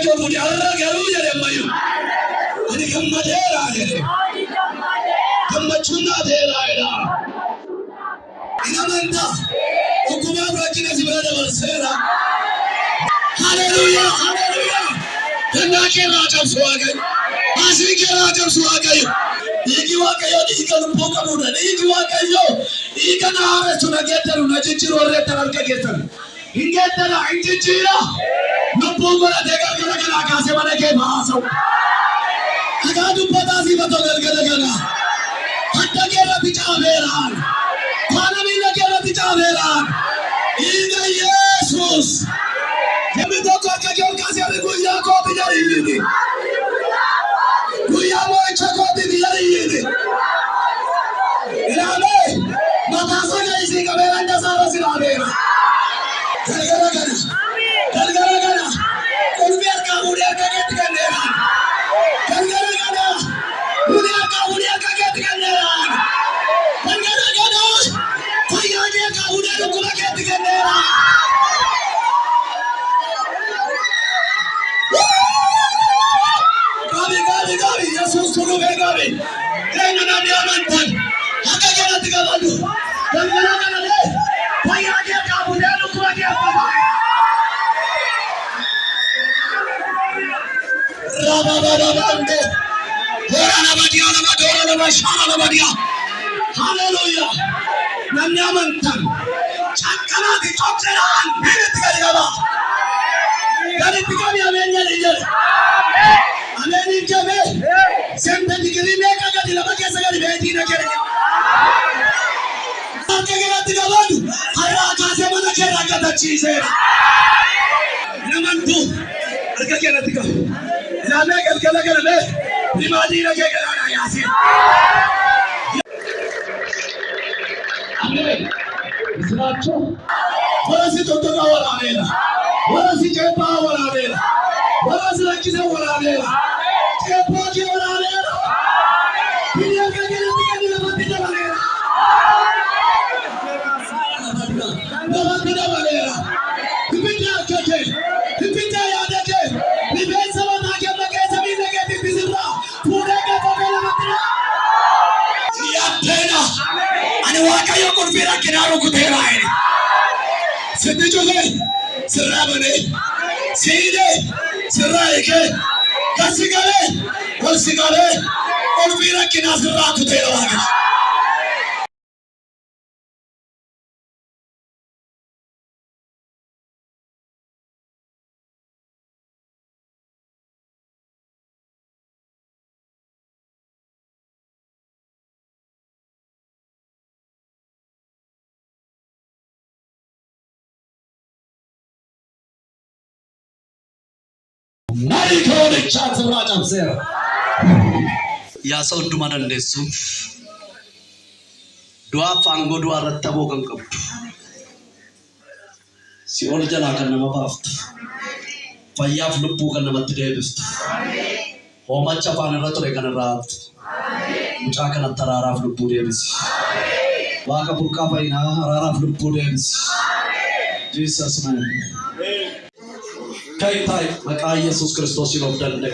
ke budi arra garu jare mayu ani gammade raagere gammachuna de raayda inamanta ukuma rakina sibada barsera hallelujah hallelujah danna ke raajam swagai asri ke raajam swagai igi wakayo iganu poka muda igi wakayo igana are tuna geteru na jichiru orre taralka geteru ingetara injichira no pogora dega gana kase mane ke baaso agadu patasi batogal gana hatta ke rabicha veran khana mila ke rabicha veran iga Jesus jemi to ko ke kase ari guya ko bijari yini guya mo chako bijari yini ilale matasa ga isi ka veranda sara sirabera Galgala Kulbiya ka buriya ka get kanera Galgala buriya ka get kanera Galgala Fayya ka buriya ko get kanera Gabi Jesus sunu be gabi Tena na diamantan haka gana tigabandu Galgala Fayya ka buriya ko get kanera Hallelujah. Nanyamantan. Chakana di chokseran. Minit kaliaba. Galit kami amen ya. Amen injame. Sempe dikiri meka gadi lama kesa gadi beti na kere. Ake gadi tigabadu. Hara kase mana kera kata cheese. Namantu. Ake gadi tigabadu. Lame galgala galame. Primadi na kera na yasin. Amen. Isnacho. Warasi totoka waranela. Warasi chepa waranela. Warasi lakisa waranela. Chepa ki waranela. Pinya kagera tikani namatija waranela. Namatija waranela. Pipita kake. Pipita yadake. Pipita wanake mageza minake pipizira. Pureka pokela matija. Yatena. Ani wakayo kurfira kinaro kutera ini. Sende joge, serabane, side, seraike, kasigale, kolsigale, kurfira kinasira kutera wage. Nari kone chance rajam sera. Ya so dumanan desu. Dua fango dua rattabo kangkap. Si ol jala kan nama baft. Fayaf lupu kan nama tidebist. Homa chapana ratore kan rat. Mucha kan tararaf lupu debis. Waka purka paina hararaf lupu debis. Jesus name. Kai tai maka Yesus Kristus yang berdan.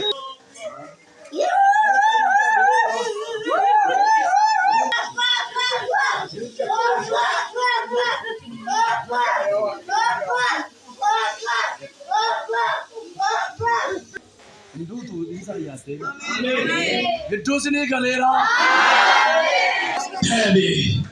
Itu sini galera. Debbie.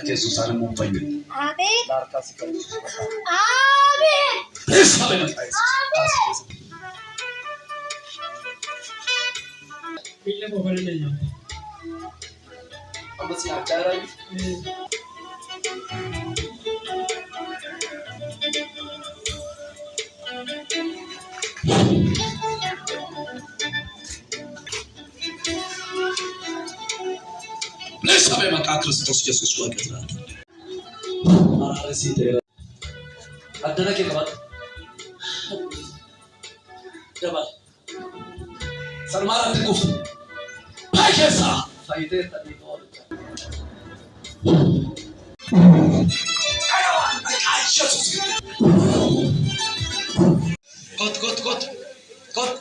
Yesus ada mau banyak. Amin. Amin. Pilih apa boleh apa sih acara? Sabe maka Kristus Jesus wakatna. Arasi tera. Adana ke babat. Jaba. Sarmara tikuf. Pakesa. Faide tadi bol. Ay Jesus. Kot.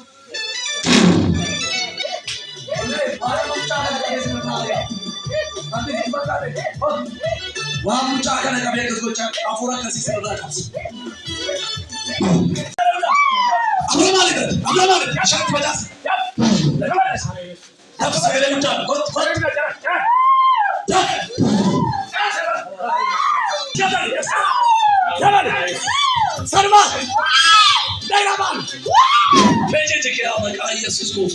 Wah muncak kan kami yang kesocak, afuran kasih sebenarnya. Abang Malik, asyik bajas. Tapi saya muncak, kot. Jangan, Sarma, Dayraman, Beje cekya bak ay Yesus ko.